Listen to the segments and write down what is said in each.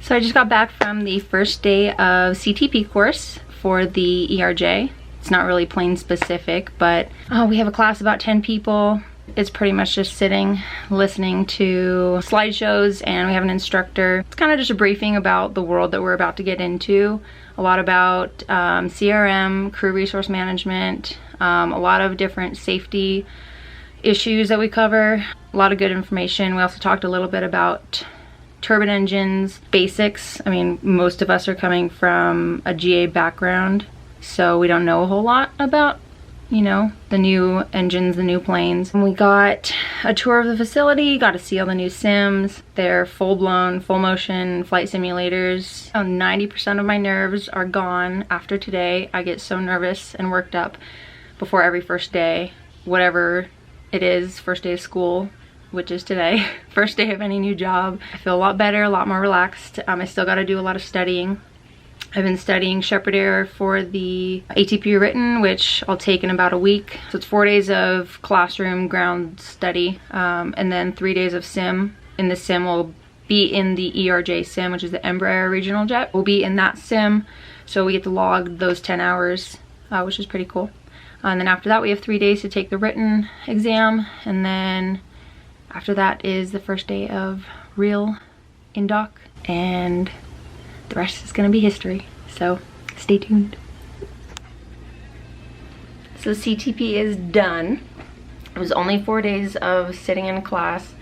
So I just got back from the first day of CTP course for the ERJ. It's not really plane specific, but we have a class of about 10 people. It's pretty much just sitting, listening to slideshows, and we have an instructor. It's kind of just a briefing about the world that we're about to get into. A lot about CRM, crew resource management, a lot of different safety issues that we cover. A lot of good information. We also talked a little bit about turbine engines, basics. I mean, most of us are coming from a GA background, so we don't know a whole lot about, you know, the new engines, the new planes. And we got a tour of the facility, got to see all the new sims. They're full-blown, full-motion flight simulators. 90% of my nerves are gone after today. I get so nervous and worked up before every first day, whatever it is, first day of school, which is today, first day of any new job. I feel a lot better, a lot more relaxed. I still got to do a lot of studying. I've been studying Shepherd Air for the ATP written, which I'll take in about a week. So it's 4 days of classroom ground study, and then 3 days of sim. In the sim, we'll be in the ERJ sim, which is the Embraer regional jet. We'll be in that sim, so we get to log those 10 hours, which is pretty cool. And then after that, we have 3 days to take the written exam, and then after that is the first day of real in-doc, and the rest is gonna be history, so stay tuned. So CTP is done. It was only 4 days of sitting in class,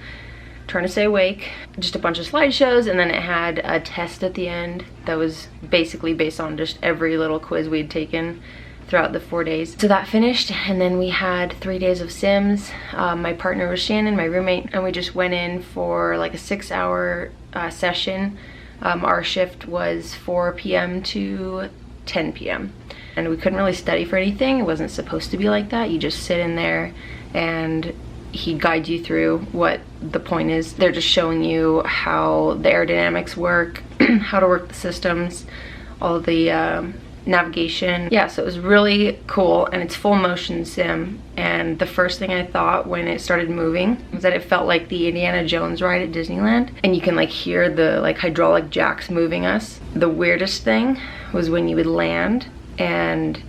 trying to stay awake, just a bunch of slideshows, and then it had a test at the end that was basically based on just every little quiz we'd taken throughout the 4 days. So that finished, and then we had 3 days of sims. My partner was Shannon, my roommate, and we just went in for like a 6-hour session. Our shift was 4 p.m. to 10 p.m. and we couldn't really study for anything. It wasn't supposed to be like that. You just sit in there and he guides you through what the point is. They're just showing you how the aerodynamics work, how to work the systems, all of the navigation. Yeah, so it was really cool, and it's full motion sim. And the first thing I thought when it started moving was that it felt like the Indiana Jones ride at Disneyland, and you can like hear the like hydraulic jacks moving us. The weirdest thing was when you would land and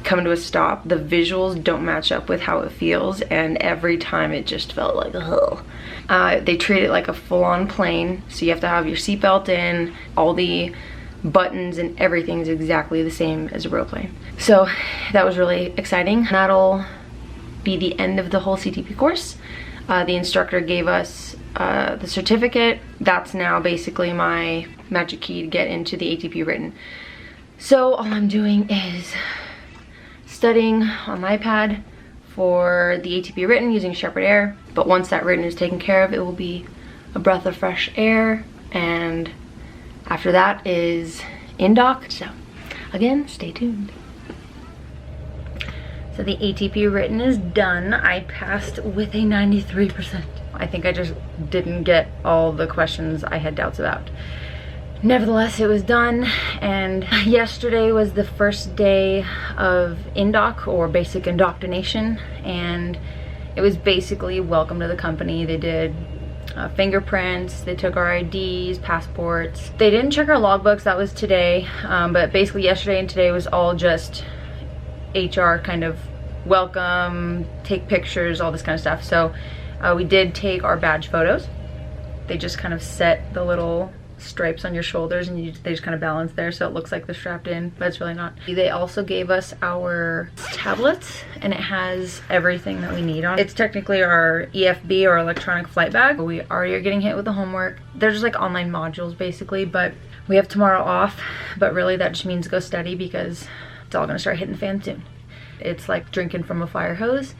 come to a stop, the visuals don't match up with how it feels, and every time it just felt like, ugh. They treat it like a full-on plane, so you have to have your seatbelt in, all the buttons and everything's exactly the same as a real plane. So that was really exciting. That'll be the end of the whole CTP course. The instructor gave us the certificate. That's now basically my magic key to get into the ATP written. So all I'm doing is studying on my iPad for the ATP written using Shepherd Air. But once that written is taken care of, it will be a breath of fresh air, and after that is in-doc. So again, stay tuned. So the ATP written is done. I passed with a 93%. I think I just didn't get all the questions I had doubts about. Nevertheless, it was done, and yesterday was the first day of in-doc, or basic indoctrination, and it was basically welcome to the company. They did fingerprints, they took our IDs, passports. They didn't check our logbooks, that was today, but basically yesterday and today was all just HR kind of welcome, take pictures, all this kind of stuff. So we did take our badge photos. They just kind of set the little stripes on your shoulders, and they just kind of balance there so it looks like they're strapped in, but it's really not. They also gave us our tablets, and it has everything that we need on it. It's technically our EFB, or electronic flight bag. We already are getting hit with the homework. They're just like online modules basically, but we have tomorrow off, but really that just means go study because it's all gonna start hitting the fan soon. It's like drinking from a fire hose.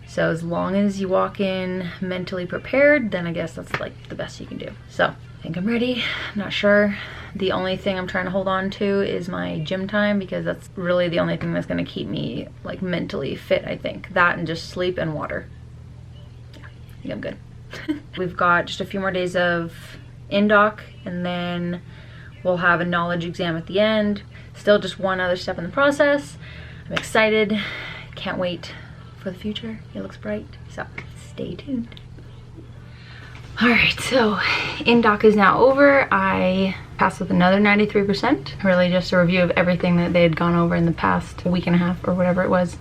So as long as you walk in mentally prepared, then I guess that's like the best you can do. So I think I'm ready. I'm not sure. The only thing I'm trying to hold on to is my gym time, because that's really the only thing that's gonna keep me like mentally fit, I think. That and just sleep and water. Yeah, I think I'm good. We've got just a few more days of in-doc, and then we'll have a knowledge exam at the end. Still just one other step in the process. I'm excited. Can't wait for the future. It looks bright, so stay tuned. All right, so in-doc is now over. I Passed with another 93%. Really just a review of everything that they had gone over in the past week and a half or whatever it was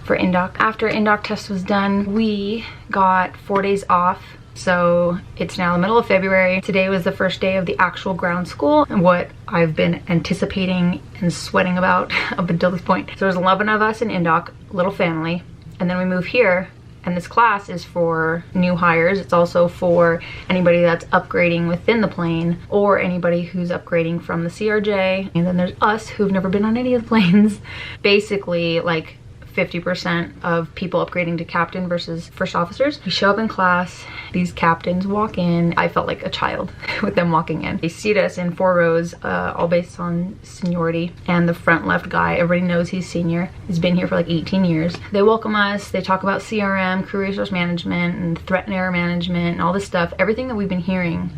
for INDOC. After INDOC test was done, we got 4 days off. So it's now the middle of February. Today was the first day of the actual ground school and what I've been anticipating and sweating about up until this point. So there's 11 of us in INDOC, little family, and then we move here, and this class is for new hires. It's also for anybody that's upgrading within the plane or anybody who's upgrading from the CRJ. And then there's us who've never been on any of the planes. Basically, like 50% of people upgrading to captain versus first officers. We show up in class, these captains walk in. I felt like a child with them walking in. They seat us in 4 rows, all based on seniority. And the front left guy, everybody knows he's senior. He's been here for like 18 years. They welcome us, they talk about CRM, career resource management, and threat and error management, and all this stuff. Everything that we've been hearing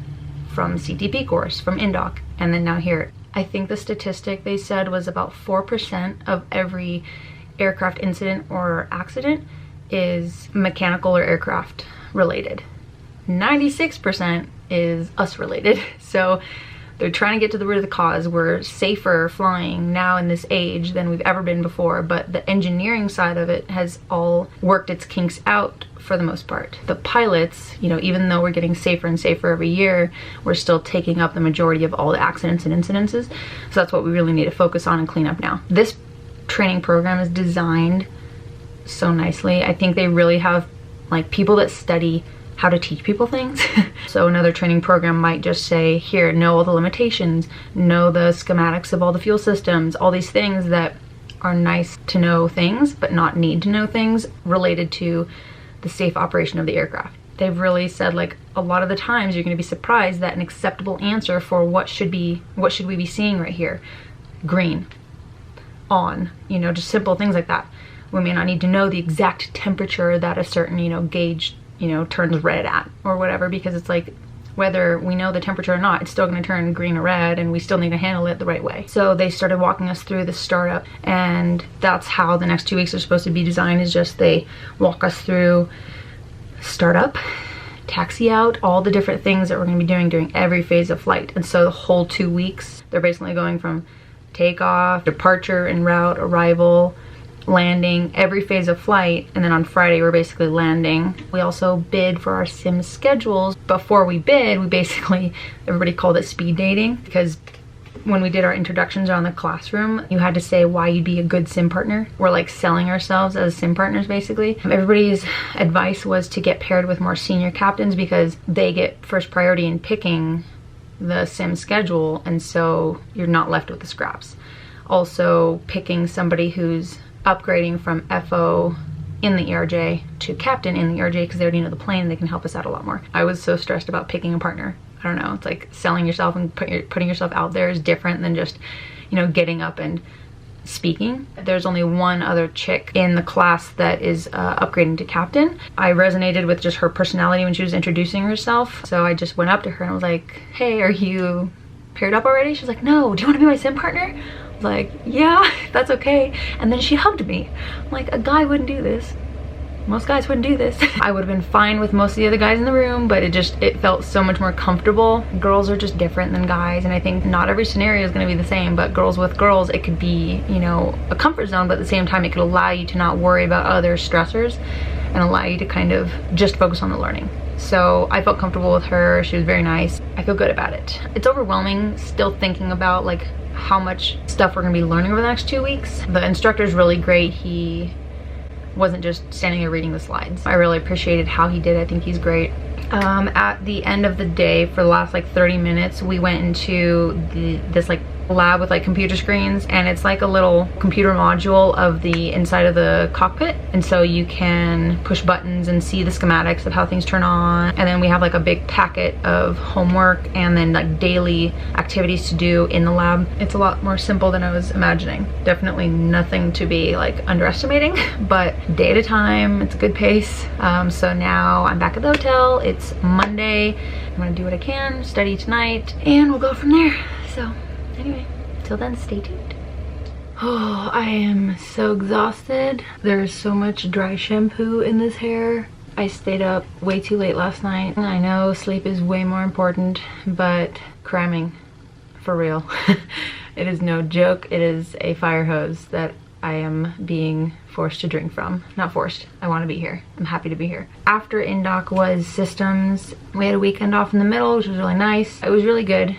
from CTP course, from INDOC, and then now here. I think the statistic they said was about 4% of every aircraft incident or accident is mechanical or aircraft related. 96% is us related. So they're trying to get to the root of the cause. We're safer flying now in this age than we've ever been before, but the engineering side of it has all worked its kinks out for the most part. The pilots, you know, even though we're getting safer and safer every year, we're still taking up the majority of all the accidents and incidences. So that's what we really need to focus on and clean up now. This training program is designed so nicely. I think they really have like people that study how to teach people things. So another training program might just say, here, know all the limitations, know the schematics of all the fuel systems, all these things that are nice to know things, but not need to know things related to the safe operation of the aircraft. They've really said, like, a lot of the times you're going to be surprised that an acceptable answer for what should we be seeing right here, green, on, you know, just simple things like that. We may not need to know the exact temperature that a certain, you know, gauge, you know, turns red at or whatever, because it's like, whether we know the temperature or not, it's still going to turn green or red, and we still need to handle it the right way. So they started walking us through the startup, and that's how the next 2 weeks are supposed to be designed, is just they walk us through startup, taxi out, all the different things that we're going to be doing during every phase of flight. And so the whole 2 weeks, they're basically going from takeoff, departure, en route, arrival, landing, every phase of flight, and then on Friday we're basically landing. We also bid for our sim schedules. Before we bid, we basically, everybody called it speed dating, because when we did our introductions around the classroom, you had to say why you'd be a good sim partner. We're like selling ourselves as sim partners basically. Everybody's advice was to get paired with more senior captains because they get first priority in picking the sim schedule, and so you're not left with the scraps. Also picking somebody who's upgrading from FO in the ERJ to captain in the ERJ, because they already know the plane, they can help us out a lot more. I was so stressed about picking a partner. I don't know, it's like selling yourself and putting yourself out there is different than just, you know, getting up and speaking. There's only one other chick in the class that is upgrading to captain. I resonated with just her personality when she was introducing herself, so I just went up to her and I was like, hey, are you paired up already? She's like, no, do you want to be my sim partner? I was like, yeah, that's okay. And then she hugged me. I'm like, a guy wouldn't do this. Most guys wouldn't do this. I would have been fine with most of the other guys in the room, but it felt so much more comfortable. Girls are just different than guys, and I think not every scenario is going to be the same, but girls with girls, it could be, you know, a comfort zone, but at the same time it could allow you to not worry about other stressors and allow you to kind of just focus on the learning. So I felt comfortable with her. She was very nice. I feel good about it. It's overwhelming still thinking about like how much stuff we're going to be learning over the next 2 weeks. The instructor's really great. He wasn't just standing there reading the slides. I really appreciated how he did it. I think he's great. At the end of the day, for the last like 30 minutes, we went into this like lab with like computer screens, and it's like a little computer module of the inside of the cockpit, and so you can push buttons and see the schematics of how things turn on. And then we have like a big packet of homework and then like daily activities to do in the lab. It's a lot more simple than I was imagining. Definitely nothing to be like underestimating, but day at a time. It's a good pace. So now I'm back at the hotel. It's Monday. I'm gonna do what I can, study tonight, and we'll go from there. So anyway, till then, stay tuned. Oh, I am so exhausted. There's so much dry shampoo in this hair. I stayed up way too late last night. I know sleep is way more important, but cramming for real. It is no joke. It is a fire hose that I am being forced to drink from. Not forced, I want to be here. I'm happy to be here. After Indoc was systems. We had a weekend off in the middle, which was really nice. It was really good.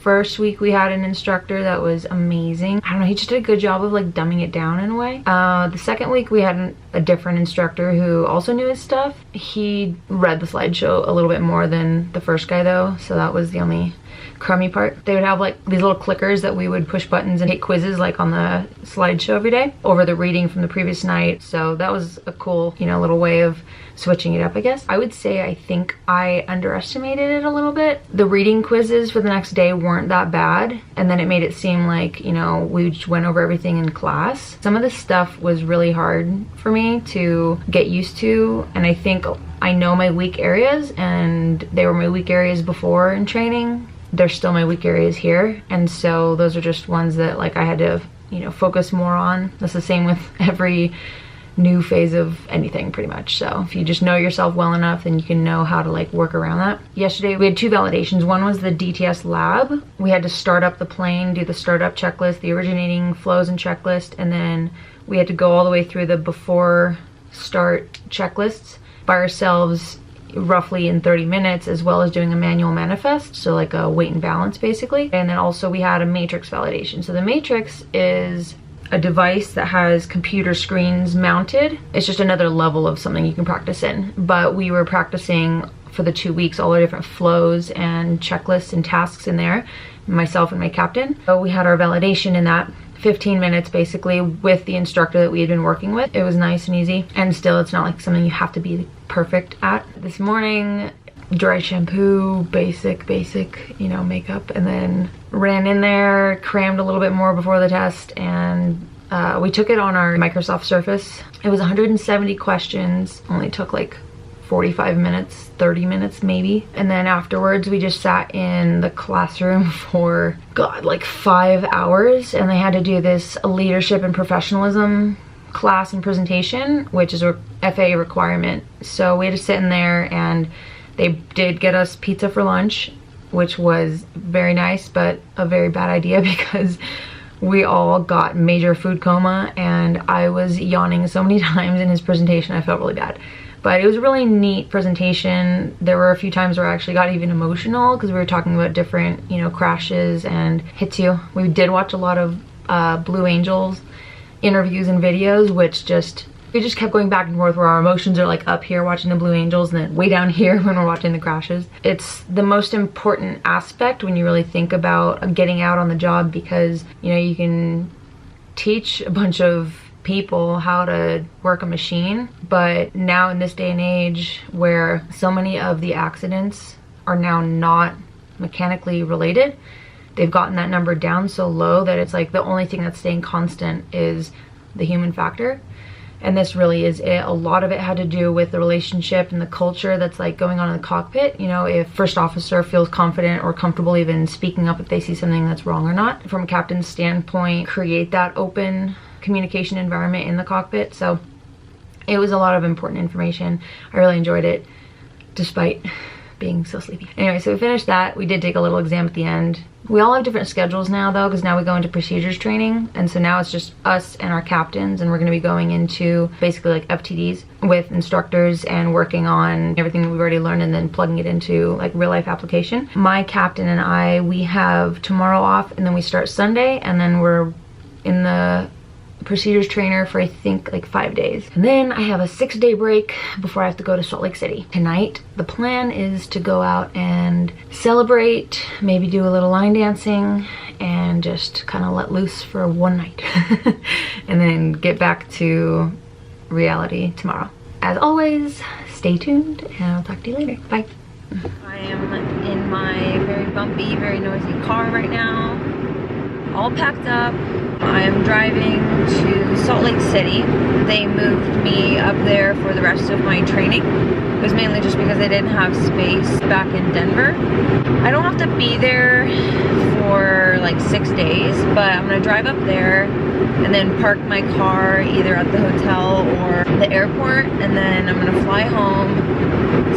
First week we had an instructor that was amazing. I don't know, he just did a good job of like dumbing it down in a way. The second week we had a different instructor who also knew his stuff. He read the slideshow a little bit more than the first guy though, so that was the only crummy part. They would have like these little clickers that we would push buttons and take quizzes like on the slideshow every day over the reading from the previous night. So that was a cool, you know, little way of switching it up, I guess. I would say I think I underestimated it a little bit. The reading quizzes for the next day weren't that bad, and then it made it seem like, you know, we just went over everything in class. Some of this stuff was really hard for me to get used to, and I think I know my weak areas, and they were my weak areas before in training. They're still my weak areas here, and so those are just ones that like I had to, you know, focus more on. That's the same with every new phase of anything pretty much. So if you just know yourself well enough, then you can know how to like work around that. Yesterday we had 2 validations. One was the DTS lab. We had to start up the plane, do the startup checklist, the originating flows and checklist, and then we had to go all the way through the before start checklists by ourselves, roughly in 30 minutes, as well as doing a manual manifest, so like a weight and balance basically. And then also we had a matrix validation. So the matrix is a device that has computer screens mounted. It's just another level of something you can practice in, but we were practicing for the 2 weeks all the different flows and checklists and tasks in there, myself and my captain. So we had our validation in that 15 minutes basically with the instructor that we had been working with. It was nice and easy, and still it's not like something you have to be perfect at. This morning, dry shampoo, basic, you know, makeup, and then ran in there, crammed a little bit more before the test, and we took it on our Microsoft Surface. It was 170 questions, only took like 45 minutes, 30 minutes maybe. And then afterwards we just sat in the classroom for, God, like 5 hours, and they had to do this leadership and professionalism class and presentation, which is a FAA requirement. So we had to sit in there, and they did get us pizza for lunch, which was very nice, but a very bad idea because we all got major food coma, and I was yawning so many times in his presentation. I felt really bad. But it was a really neat presentation. There were a few times where I actually got even emotional because we were talking about different, you know, crashes and hits you. We did watch a lot of Blue Angels interviews and videos, which we just kept going back and forth where our emotions are like up here watching the Blue Angels and then way down here when we're watching the crashes. It's the most important aspect when you really think about getting out on the job, because, you know, you can teach a bunch of people how to work a machine, but now in this day and age where so many of the accidents are now not mechanically related, they've gotten that number down so low that it's like the only thing that's staying constant is the human factor. And this really is it. A lot of it had to do with the relationship and the culture that's like going on in the cockpit. You know, if first officer feels confident or comfortable even speaking up if they see something that's wrong or not. From a captain's standpoint, create that open communication environment in the cockpit. So it was a lot of important information. I really enjoyed it despite being so sleepy. Anyway, so we finished that. We did take a little exam at the end. We all have different schedules now though, because now we go into procedures training, and so now it's just us and our captains, and we're going to be going into basically like FTDs with instructors and working on everything that we've already learned and then plugging it into like real life application. My captain and I, we have tomorrow off, and then we start Sunday, and then we're in the procedures trainer for I think like 5 days, and then I have a 6-day break before I have to go to Salt Lake City. Tonight the plan is to go out and celebrate, maybe do a little line dancing, and just kind of let loose for one night and then get back to reality tomorrow. As always, stay tuned and I'll talk to you later. Bye. I am in my very bumpy, very noisy car right now, all packed up. I am driving to Salt Lake City. They moved me up there for the rest of my training. It was mainly just because they didn't have space back in Denver. I don't have to be there for like 6 days, but I'm gonna drive up there and then park my car either at the hotel or the airport, and then I'm gonna fly home,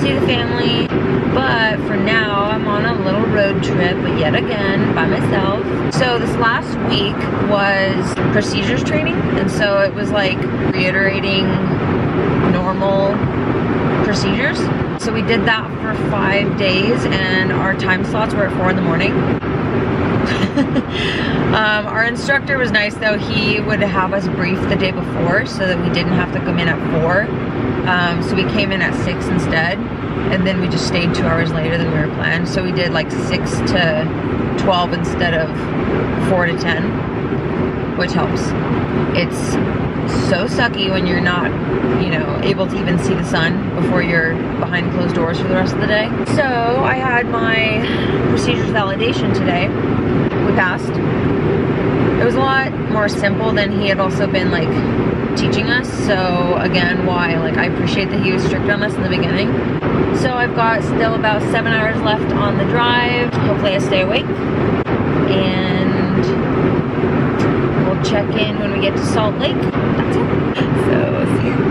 see the family. But for now, I'm on a little road trip, but yet again, by myself. So this last week was procedures training, and so it was like reiterating normal procedures. So we did that for 5 days, and our time slots were at 4 in the morning. Our instructor was nice though. He would have us brief the day before so that we didn't have to come in at 4. So we came in at 6 instead, and then we just stayed 2 hours later than we were planned. So we did like 6 to 12 instead of 4 to 10, which helps. It's so sucky when you're not, you know, able to even see the sun before you're behind closed doors for the rest of the day. So I had my procedures validation today. We passed. It was a lot more simple than he had also been like teaching us. So again, why, like, I appreciate that he was strict on us in the beginning. So I've got still about 7 hours left on the drive. Hopefully I stay awake, and we'll check in when we get to Salt Lake. That's it. So see you.